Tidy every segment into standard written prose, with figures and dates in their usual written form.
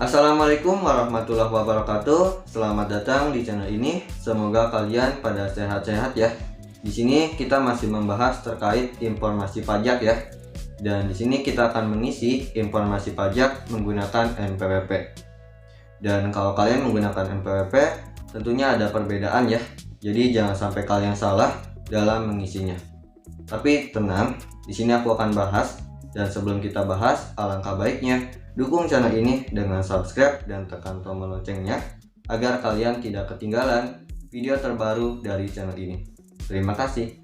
Assalamualaikum warahmatullahi wabarakatuh. Selamat datang di channel ini. Semoga kalian pada sehat-sehat ya. Di sini kita masih membahas terkait informasi pajak ya. Dan di sini kita akan mengisi informasi pajak menggunakan NPWP. Dan kalau kalian menggunakan NPWP, tentunya ada perbedaan ya. Jadi jangan sampai kalian salah dalam mengisinya. Tapi tenang, di sini aku akan bahas. Dan sebelum kita bahas, alangkah baiknya dukung channel ini dengan subscribe dan tekan tombol loncengnya agar kalian tidak ketinggalan video terbaru dari channel ini. Terima kasih.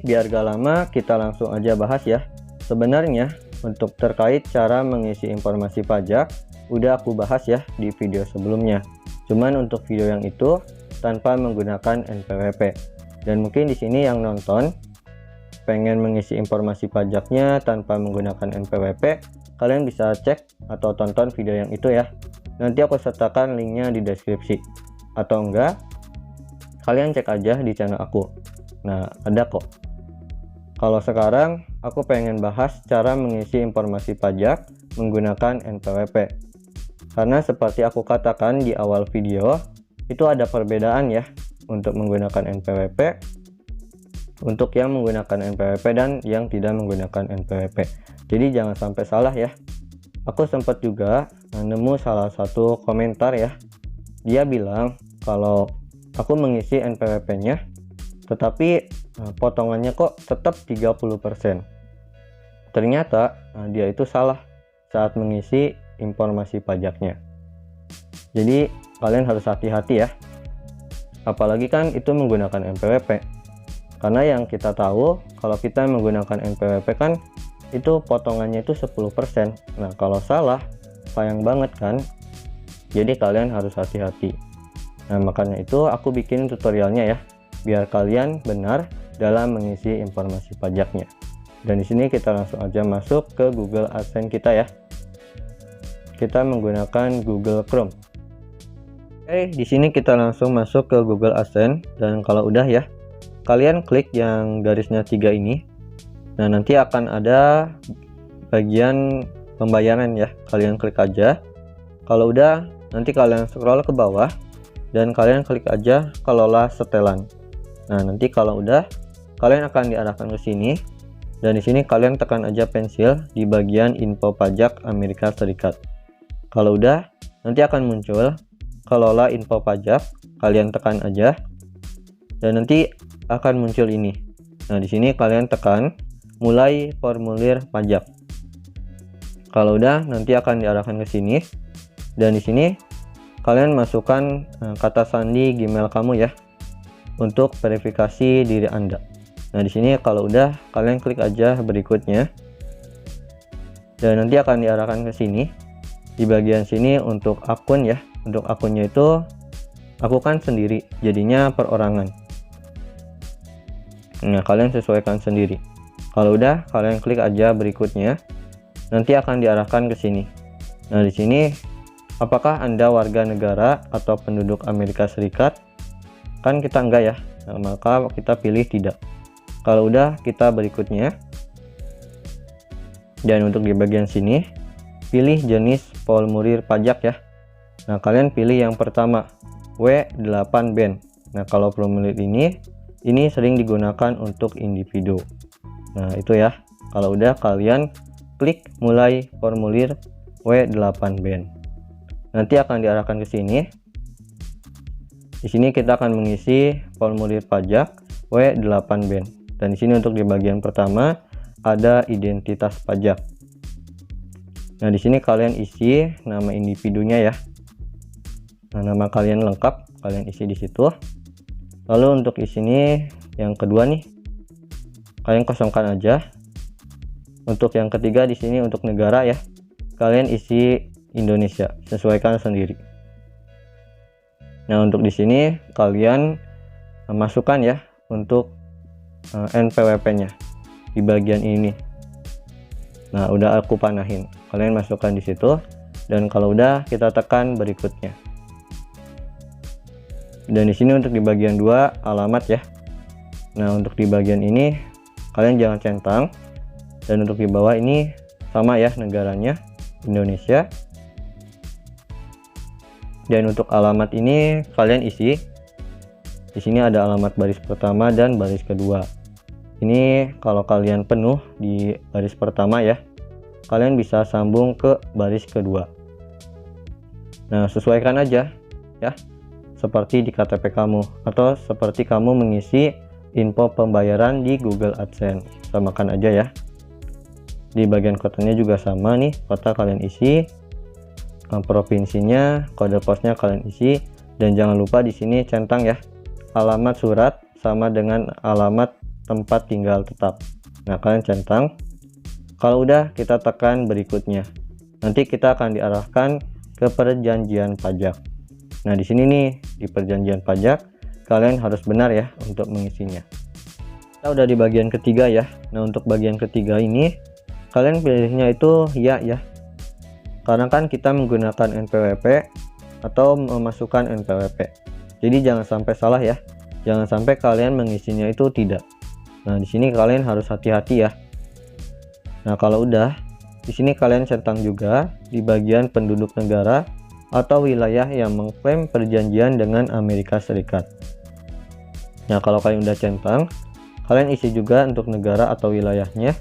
Biar gak lama, kita langsung aja bahas ya. Sebenarnya untuk terkait cara mengisi informasi pajak udah aku bahas ya di video sebelumnya. Cuman untuk video yang itu tanpa menggunakan NPWP. Dan mungkin di sini yang nonton pengen mengisi informasi pajaknya tanpa menggunakan NPWP, kalian bisa cek atau tonton video yang itu ya. Nanti aku sertakan linknya di deskripsi. Atau enggak, kalian cek aja di channel aku. Nah, ada kok. Kalau sekarang aku pengen bahas cara mengisi informasi pajak menggunakan NPWP. Karena seperti aku katakan di awal video, itu ada perbedaan ya untuk menggunakan NPWP, untuk yang menggunakan NPWP dan yang tidak menggunakan NPWP. Jadi jangan sampai salah ya. Aku sempat juga nemu salah satu komentar ya. Dia bilang kalau aku mengisi NPWP-nya, tetapi potongannya kok tetap 30%. Ternyata dia itu salah saat mengisi informasi pajaknya. Jadi kalian harus hati-hati ya. Apalagi kan itu menggunakan NPWP. Karena yang kita tahu kalau kita menggunakan NPWP kan itu potongannya itu 10%. Nah, kalau salah sayang banget kan. Jadi kalian harus hati-hati. Nah, makanya itu aku bikin tutorialnya ya, biar kalian benar dalam mengisi informasi pajaknya. Dan di sini kita langsung aja masuk ke Google AdSense kita ya. Kita menggunakan Google Chrome. Di sini kita langsung masuk ke Google AdSense, dan kalau udah ya, kalian klik yang garisnya 3 ini. Nah, nanti akan ada bagian pembayaran ya. Kalian klik aja. Kalau udah, nanti kalian scroll ke bawah dan kalian klik aja kelola setelan. Nah, nanti kalau udah, kalian akan diarahkan ke sini. Dan di sini kalian tekan aja pensil di bagian info pajak Amerika Serikat. Kalau udah, nanti akan muncul kelola info pajak, kalian tekan aja. Dan nanti akan muncul ini. Nah, di sini kalian tekan mulai formulir pajak. Kalau udah, nanti akan diarahkan ke sini. Dan di sini kalian masukkan kata sandi Gmail kamu ya untuk verifikasi diri Anda. Nah, di sini kalau udah, kalian klik aja berikutnya. Dan nanti akan diarahkan ke sini. Di bagian sini untuk akun ya. Untuk akunnya itu aku kan sendiri, jadinya perorangan. Nah, kalian sesuaikan sendiri. Kalau udah, kalian klik aja berikutnya. Nanti akan diarahkan ke sini. Nah, di sini apakah Anda warga negara atau penduduk Amerika Serikat? Kan kita enggak ya. Nah, maka kita pilih tidak. Kalau udah, kita berikutnya. Dan untuk di bagian sini, pilih jenis formulir pajak ya. Nah, kalian pilih yang pertama, W8 band. Nah, kalau formulir ini sering digunakan untuk individu. Nah, itu ya. Kalau udah, kalian klik mulai formulir W8 band. Nanti akan diarahkan ke sini. Di sini kita akan mengisi formulir pajak W8 band. Dan di sini untuk di bagian pertama ada identitas pajak. Nah, di sini kalian isi nama individunya ya. Nah, nama kalian lengkap kalian isi di situ. Lalu untuk di sini yang kedua nih, kalian kosongkan aja. Untuk yang ketiga di sini untuk negara ya, kalian isi Indonesia, sesuaikan sendiri. Nah, untuk di sini kalian masukkan ya untuk NPWP-nya di bagian ini. Nah, udah aku panahin. Kalian masukkan di situ, dan kalau udah, kita tekan berikutnya. Dan di sini untuk di bagian 2 alamat ya. Nah, untuk di bagian ini kalian jangan centang. Dan untuk di bawah ini sama ya negaranya, Indonesia. Dan untuk alamat ini kalian isi. Di sini ada alamat baris pertama dan baris kedua. Ini kalau kalian penuh di baris pertama ya, kalian bisa sambung ke baris kedua. Nah, sesuaikan aja ya, seperti di KTP kamu atau seperti kamu mengisi info pembayaran di Google AdSense. Samakan aja ya. Di bagian kotanya juga sama nih, kota kalian isi, provinsinya, kode posnya kalian isi, dan jangan lupa di sini centang ya, alamat surat sama dengan alamat tempat tinggal tetap. Nah, kalian centang. Kalau udah, kita tekan berikutnya. Nanti kita akan diarahkan ke perjanjian pajak. Nah, di sini nih, di perjanjian pajak, kalian harus benar ya untuk mengisinya. Kita udah di bagian ketiga ya. Nah, untuk bagian ketiga ini kalian pilihnya itu ya, karena kan kita menggunakan NPWP atau memasukkan NPWP. Jadi jangan sampai salah ya, jangan sampai kalian mengisinya itu tidak. Nah, di sini kalian harus hati-hati ya. Nah, kalau udah, di sini kalian centang juga di bagian penduduk negara atau wilayah yang mengklaim perjanjian dengan Amerika Serikat. Nah, kalau kalian udah centang, kalian isi juga untuk negara atau wilayahnya.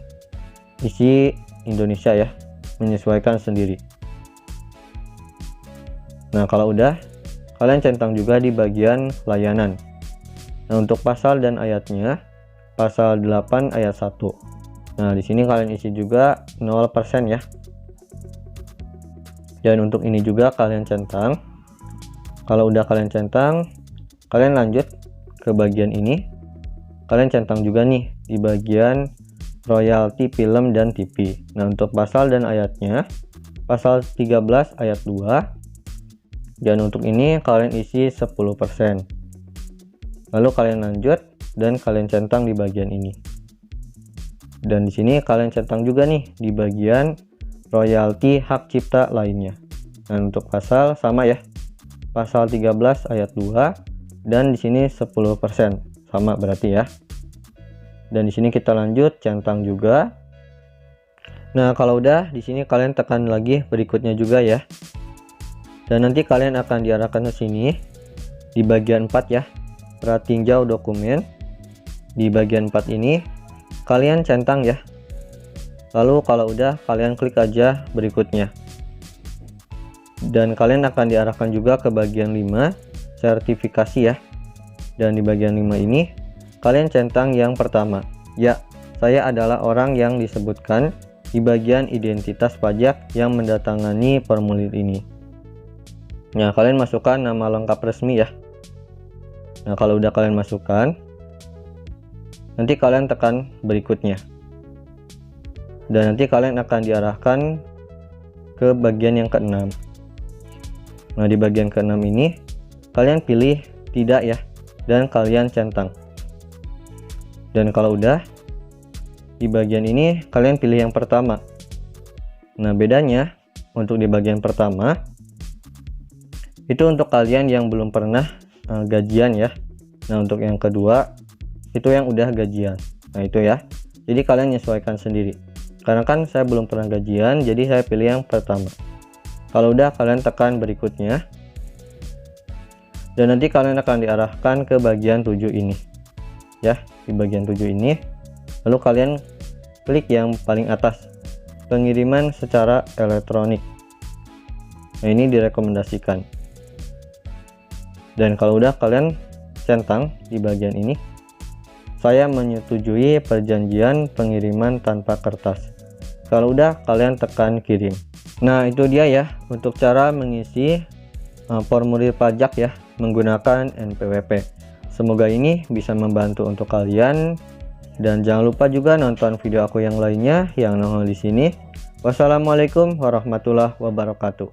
Isi Indonesia ya, menyesuaikan sendiri. Nah, kalau udah, kalian centang juga di bagian layanan. Nah, untuk pasal dan ayatnya, pasal 8 ayat 1. Nah, di sini kalian isi juga 0% ya. Dan untuk ini juga kalian centang. Kalau udah kalian centang, kalian lanjut ke bagian ini. Kalian centang juga nih di bagian royalti film dan TV. Nah, untuk pasal dan ayatnya, pasal 13 ayat 2. Dan untuk ini kalian isi 10%. Lalu kalian lanjut dan kalian centang di bagian ini. Dan di sini kalian centang juga nih di bagian royalti hak cipta lainnya. Nah, untuk pasal sama ya. Pasal 13 ayat 2 dan di sini 10%. Sama berarti ya. Dan di sini kita lanjut centang juga. Nah, kalau udah di sini kalian tekan lagi berikutnya juga ya. Dan nanti kalian akan diarahkan ke sini di bagian 4 ya. Pratinjau dokumen. Di bagian 4 ini kalian centang ya. Lalu kalau udah kalian klik aja berikutnya. Dan kalian akan diarahkan juga ke bagian 5 sertifikasi ya. Dan di bagian 5 ini kalian centang yang pertama. Ya, saya adalah orang yang disebutkan di bagian identitas pajak yang mendatangani formulir ini. Nah, kalian masukkan nama lengkap resmi ya. Nah, kalau udah kalian masukkan, nanti kalian tekan berikutnya. Dan nanti kalian akan diarahkan ke bagian yang ke-6. Nah, di bagian ke-6 ini kalian pilih tidak ya, dan kalian centang. Dan kalau udah, di bagian ini kalian pilih yang pertama. Nah, bedanya untuk di bagian pertama itu untuk kalian yang belum pernah gajian ya. Nah, untuk yang kedua itu yang udah gajian. Nah, itu ya. Jadi kalian menyesuaikan sendiri. Karena kan saya belum pernah gajian, jadi saya pilih yang pertama. Kalau udah, kalian tekan berikutnya. Dan nanti kalian akan diarahkan ke bagian 7 ini. Ya, di bagian 7 ini. Lalu kalian klik yang paling atas, pengiriman secara elektronik. Nah, ini direkomendasikan. Dan kalau udah, kalian centang di bagian ini. Saya menyetujui perjanjian pengiriman tanpa kertas. Kalau udah, kalian tekan kirim. Nah, itu dia ya untuk cara mengisi formulir pajak ya menggunakan NPWP. Semoga ini bisa membantu untuk kalian, dan jangan lupa juga nonton video aku yang lainnya yang nongol di sini. Wassalamualaikum warahmatullahi wabarakatuh.